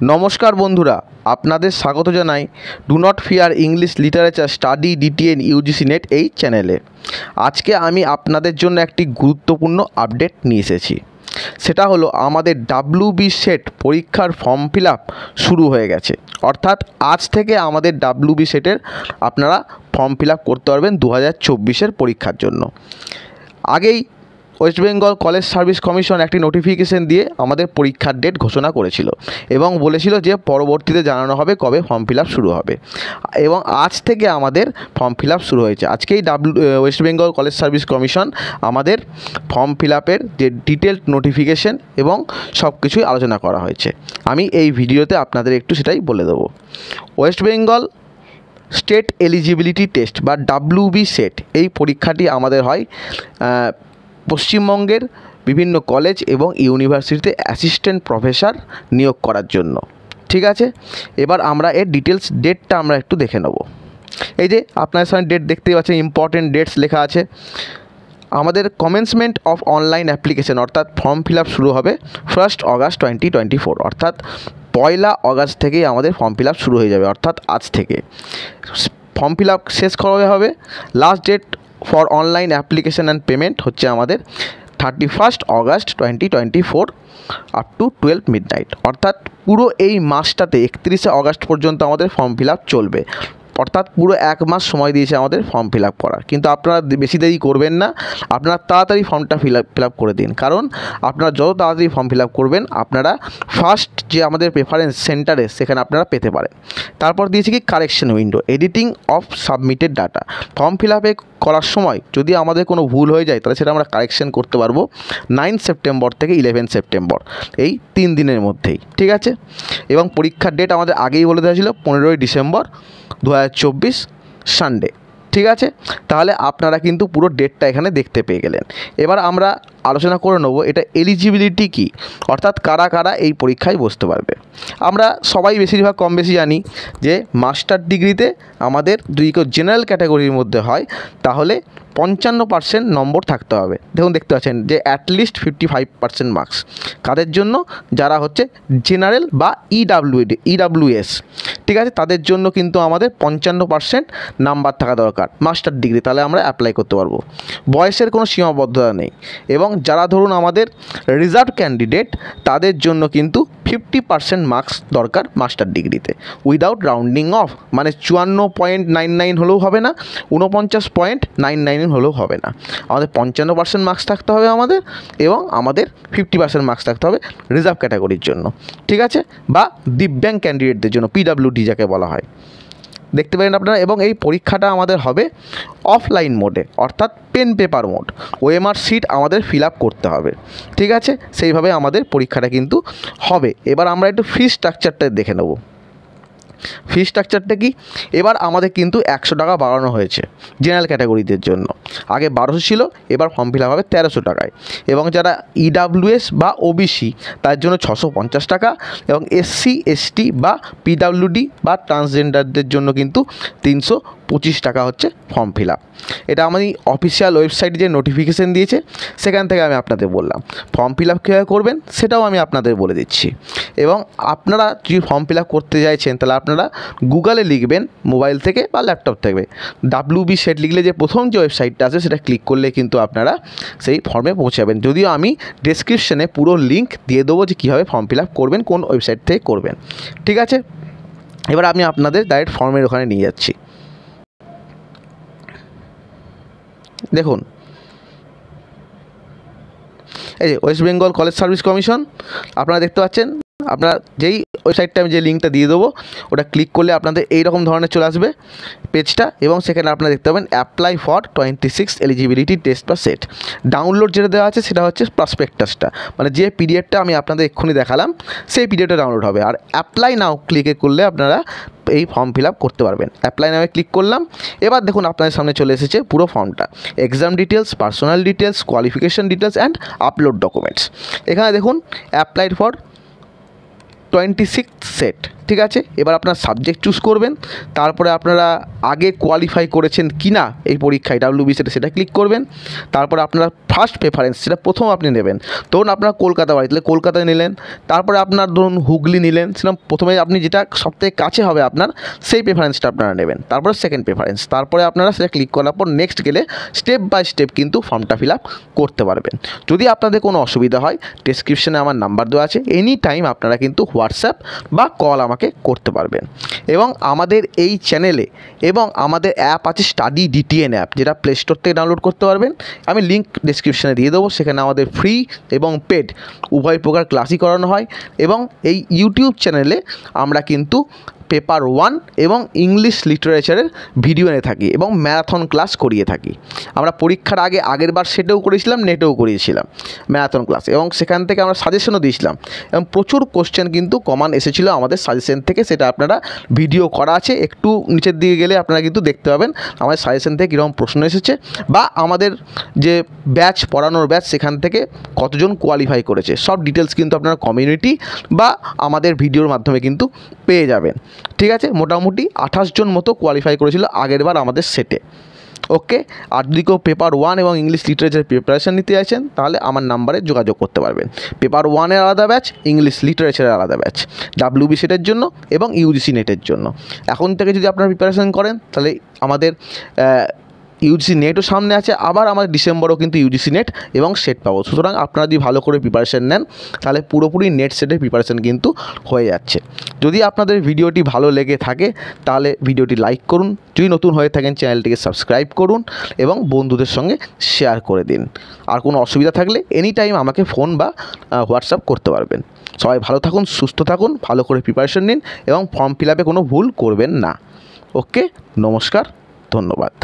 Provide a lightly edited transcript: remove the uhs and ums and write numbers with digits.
নমস্কার বন্ধুরা, আপনাদের স্বাগত জানাই do not fear English literature study DTN UGC NET এই চ্যানেলে। আজকে আমি আপনাদের জন্য একটি গুরুত্বপূর্ণ আপডেট নিয়ে এসেছি। সেটা হলো আমাদের ডাব্লিউবি সেট পরীক্ষার ফর্ম ফিল আপ শুরু হয়ে গেছে। অর্থাৎ আজ থেকে আমাদের ডাব্লিউবি সেটের আপনারা ফর্ম ফিল আপ করতে পারবেন 2024-এর পরীক্ষার জন্য। আগেই West Bengal college service commission একটি নোটিফিকেশন দিয়ে আমাদের পরীক্ষার ডেট ঘোষণা করেছিল এবং বলেছিল যে পরবর্তীতে জানানো হবে কবে ফর্ম ফিল আপ শুরু হবে, এবং আজ থেকে আমাদের ফর্ম ফিল আপ শুরু হয়েছে। আজকেই West Bengal college service commission আমাদের ফর্ম ফিল আপের যে ডিটেলড নোটিফিকেশন এবং সব কিছুই আলোচনা করা হয়েছে। আমি এই ভিডিওতে আপনাদের একটু সেটাই বলে দেবো। West Bengal state eligibility test বা ডাব্লিউবি সেট, এই পরীক্ষাটি আমাদের হয় পশ্চিমবঙ্গের বিভিন্ন কলেজ এবং ইউনিভার্সিটিতে অ্যাসিস্ট্যান্ট প্রফেসর নিয়োগ করার জন্য। ঠিক আছে, এবার আমরা এর ডিটেলস ডেটটা আমরা একটু দেখে নেব। এই যে আপনার সামনে ডেট দেখতেই পাচ্ছেন, ইম্পর্টেন্ট ডেটস লেখা আছে। আমাদের কমেন্সমেন্ট অফ অনলাইন অ্যাপ্লিকেশন অর্থাৎ ফর্ম ফিল আপ শুরু হবে 1 অগাস্ট 2024, অর্থাৎ 1 অগাস্ট থেকেই আমাদের ফর্ম ফিল আপ শুরু হয়ে যাবে, অর্থাৎ আজ থেকে ফর্ম ফিল আপ শেষ করা হবে। Last date for online application and payment হচ্ছে আমাদের 31 অগাস্ট 2024 আপ টু 12 মিডনাইট, অর্থাৎ পুরো এই মাসটাতে 31 অগাস্ট পর্যন্ত আমাদের ফর্ম ফিল আপ চলবে। অর্থাৎ পুরো 1 মাস সময় দিয়েছে আমাদের ফর্ম ফিল আপ করার। কিন্তু আপনারা বেশি দেরি করবেন না, আপনারা তাড়াতাড়ি ফর্মটা ফিল আপ করে দিন। কারণ আপনারা যত তাড়াতাড়ি ফর্ম ফিল আপ করবেন, আপনারা ফার্স্ট যে আমাদের প্রেফারেন্স সেন্টারে সেখানে আপনারা পেতে পারেন। তারপর দিয়েছে কি correction window, editing of submitted data. Form fill আপে করার সময় যদি আমাদের কোনো ভুল হয়ে যায় তাহলে সেটা আমরা কারেকশন করতে পারবো 9 সেপ্টেম্বর থেকে 11 সেপ্টেম্বর, এই 3 দিনের মধ্যেই। ঠিক আছে, এবং পরীক্ষার ডেট আমাদের আগেই বলে দেওয়া ছিল 15 ডিসেম্বর 2024 সানডে। ঠিক আছে, তাহলে আপনারা কিন্তু পুরো ডেটটা এখানে দেখতে পেয়ে গেলেন। এবার আমরা আলোচনা করে নেব এটা এলিজিবিলিটি কী, অর্থাৎ কারা কারা এই পরীক্ষায় বসতে পারবে। আমরা সবাই বেশিরভাগ কম বেশি জানি যে মাস্টার ডিগ্রিতে আমাদের যদি কেউ জেনারেল ক্যাটাগরির মধ্যে হয় তাহলে 55% নম্বর থাকতে হবে। দেখুন, দেখতে পাচ্ছেন যে অ্যাটলিস্ট 55% মার্কস। কাদের জন্য? যারা হচ্ছে জেনারেল বা ইডাব্লিউএস। ঠিক আছে, তাদের জন্য কিন্তু আমাদের 55% নাম্বার থাকা দরকার মাস্টার ডিগ্রি, তাহলে আমরা অ্যাপ্লাই করতে পারবো। বয়সের কোনো সীমাবদ্ধতা নেই। এবং যারা ধরুন আমাদের রিজার্ভ ক্যান্ডিডেট, তাদের জন্য কিন্তু 50% মার্কস দরকার মাস্টার ডিগ্রিতে, উইদাউট রাউন্ডিং অফ। মানে 54.99 হলেও হবে না, 49.99 হলেও হবে না। আমাদের 55% মার্কস থাকতে হবে আমাদের, এবং আমাদের 50% মার্কস থাকতে হবে রিজার্ভ ক্যাটাগরির জন্য। ঠিক আছে, বা দিব্যাঙ্গ ক্যান্ডিডেটদের জন্য, পিডাব্লিউডি যাকে বলা হয়। দেখতে পারেন আপনারা। এবং এই পরীক্ষাটা আমাদের হবে অফলাইন মোডে, অর্থাৎ pen paper mode. OMR sheet আমাদের ফিল আপ করতে হবে। ঠিক আছে, সেইভাবে আমাদের পরীক্ষাটা কিন্তু হবে। এবার আমরা একটু ফি স্ট্রাকচারটা দেখে নেব। ফি স্ট্রাকচারটা কি? এবার আমাদের কিন্তু 100 টাকা বাড়ানো হয়েছে জেনারেল ক্যাটাগরিদের জন্য। আগে 1200 ছিল, এবার ফর্ম ফিল আপ হবে 1300 টাকায়। এবং যারা ইডাব্লিউএস বা ওবিসি তার জন্য 650 টাকা, এবং এসসি এসটি বা পিডাব্লিউডি বা ট্রান্সজেন্ডারদের জন্য কিন্তু 325 টাকা হচ্ছে ফর্ম ফিল আপ। এটা আমাদের অফিসিয়াল ওয়েবসাইটে যে নোটিফিকেশান দিয়েছে সেখান থেকে আমি আপনাদের বললাম। ফর্ম ফিল আপ কীভাবে করবেন সেটাও আমি আপনাদের বলে দিচ্ছি। এবং আপনারা যদি ফর্ম ফিল আপ করতে চাইছেন তাহলে আপনারা গুগলে লিখবেন মোবাইল থেকে বা ল্যাপটপ থেকে, ডাব্লিউবি সেট লিখলে যে প্রথম যে ওয়েবসাইটটা আছে সেটা ক্লিক করলে কিন্তু আপনারা সেই ফর্মে পৌঁছাবেন। যদিও আমি ডেসক্রিপশনে পুরো লিঙ্ক দিয়ে দেবো যে কীভাবে ফর্ম ফিল আপ করবেন, কোন ওয়েবসাইট থেকে করবেন। ঠিক আছে, এবার আমি আপনাদের ডাইরেক্ট ফর্মের ওখানে নিয়ে যাচ্ছি। দেখুন, এই যে West Bengal college service commission আপনারা দেখতে পাচ্ছেন। আপনারা যেই ওয়েবসাইটটা আমি যে লিঙ্কটা দিয়ে দেবো ওটা ক্লিক করলে আপনাদের এই রকম ধরনের চলে আসবে পেজটা, এবং সেখানে আপনারা দেখতে পাবেন অ্যাপ্লাই ফর 26 এলিজিবিলিটি টেস্ট বা সেট। ডাউনলোড যেটা দেওয়া আছে সেটা হচ্ছে প্রসপেক্টাসটা, মানে যে পিডিএফটা আমি আপনাদের এক্ষুনি দেখালাম সেই পিডিএফটা ডাউনলোড হবে। আর অ্যাপ্লাই নাও ক্লিকে করলে আপনারা এই ফর্ম ফিল আপ করতে পারবেন। অ্যাপ্লাই নামে ক্লিক করলাম। এবার দেখুন আপনাদের সামনে চলে এসেছে পুরো ফর্মটা, exam details, personal details, qualification details and upload documents. এখানে দেখুন অ্যাপ্লাইড ফর 26 সেট, ঠিক আছে, এবার আপনার সাবজেক্ট চুজ করবেন, তারপরে আপনারা আগে কোয়ালিফাই করেছেন কি না এই পরীক্ষায় ডাব্লিউবিসিএসে সেটা ক্লিক করবেন। তারপরে আপনারা ফার্স্ট প্রেফারেন্স সেটা প্রথম আপনি নেবেন। ধরুন আপনারা কলকাতা বাড়ি, তাহলে কলকাতায় নিলেন। তারপরে আপনার ধরুন হুগলি নিলেন, সেটা প্রথমে আপনি যেটা সবথেকে কাছে হবে আপনার সেই প্রেফারেন্সটা আপনারা নেবেন। তারপরে সেকেন্ড প্রেফারেন্স, তারপরে আপনারা সেটা ক্লিক করার পর নেক্সট গেলে স্টেপ বাই স্টেপ কিন্তু ফর্মটা ফিল আপ করতে পারবেন। যদি আপনাদের কোনো অসুবিধা হয় ডেসক্রিপশনে আমার নাম্বার দেওয়া আছে, এনি টাইম আপনারা কিন্তু হোয়াটসঅ্যাপ বা কল আমাকে করতে পারবেন। এবং আমাদের এই চ্যানেলে এবং আমাদের অ্যাপ আছে স্টাডি ডিটিএন অ্যাপ, যেটা প্লে স্টোর থেকে ডাউনলোড করতে পারবেন। আমি লিঙ্ক ডেসক্রিপশনে দিয়ে দেবো। সেখানে আমাদের ফ্রি এবং পেড উভয় প্রকার ক্লাসই করানো হয়। এবং এই ইউটিউব চ্যানেলে আমরা কিন্তু পেপার 1 এবং ইংলিশ লিটারেচারের ভিডিও এনে থাকি এবং ম্যারাথন ক্লাস করিয়ে থাকি। আমরা পরীক্ষার আগের বার সেটাও করেছিলাম, নেটেও করিয়েছিলাম ম্যারাথন ক্লাস, এবং সেখান থেকে আমরা সাজেশনও দিয়েছিলাম এবং প্রচুর কোশ্চেন কিন্তু কমন এসেছিলো আমাদের সাজেশন থেকে। সেটা আপনারা ভিডিও করা আছে, একটু নিচের দিকে গেলে আপনারা কিন্তু দেখতে পাবেন আমাদের সাজেশন থেকে কীরকম প্রশ্ন এসেছে বা আমাদের যে ব্যাচ পড়ানোর ব্যাচ সেখান থেকে কতজন কোয়ালিফাই করেছে, সব ডিটেলস কিন্তু আপনারা কমিউনিটি বা আমাদের ভিডিওর মাধ্যমে কিন্তু পেয়ে যাবেন। ঠিক আছে, মোটামুটি 28 জন মতো কোয়ালিফাই করেছিল আগেরবার আমাদের সেটে। ওকে, আর যদি কেউ পেপার 1 এবং ইংলিশ লিটারেচার প্রিপারেশান নিতে চাইছেন তাহলে আমার নাম্বারে যোগাযোগ করতে পারবেন। পেপার 1-এর আলাদা ব্যাচ, ইংলিশ লিটারেচারের আলাদা ব্যাচ, ডাব্লিউবি সেটের জন্য এবং ইউজিসি নেটের জন্য। এখন থেকে যদি আপনারা প্রিপারেশান করেন তাহলে আমাদের ইউজিসি নেটও সামনে আছে, আবার আমাদের ডিসেম্বরেও কিন্তু ইউজিসি নেট এবং সেট পাবো। সুতরাং আপনারা যদি ভালো করে প্রিপারেশান নেন তাহলে পুরোপুরি নেট সেটের প্রিপারেশান কিন্তু হয়ে যাচ্ছে। যদি আপনাদের ভিডিওটি ভালো লেগে থাকে তাহলে ভিডিওটি লাইক করুন, যদি নতুন হয়ে থাকেন চ্যানেলটিকে সাবস্ক্রাইব করুন এবং বন্ধুদের সঙ্গে শেয়ার করে দিন। আর কোনো অসুবিধা থাকলে এনি টাইম আমাকে ফোন বা হোয়াটসঅ্যাপ করতে পারবেন। সবাই ভালো থাকুন, সুস্থ থাকুন, ভালো করে প্রিপারেশান নিন এবং ফর্ম ফিল আপে কোনো ভুল করবেন না। ওকে, নমস্কার, ধন্যবাদ।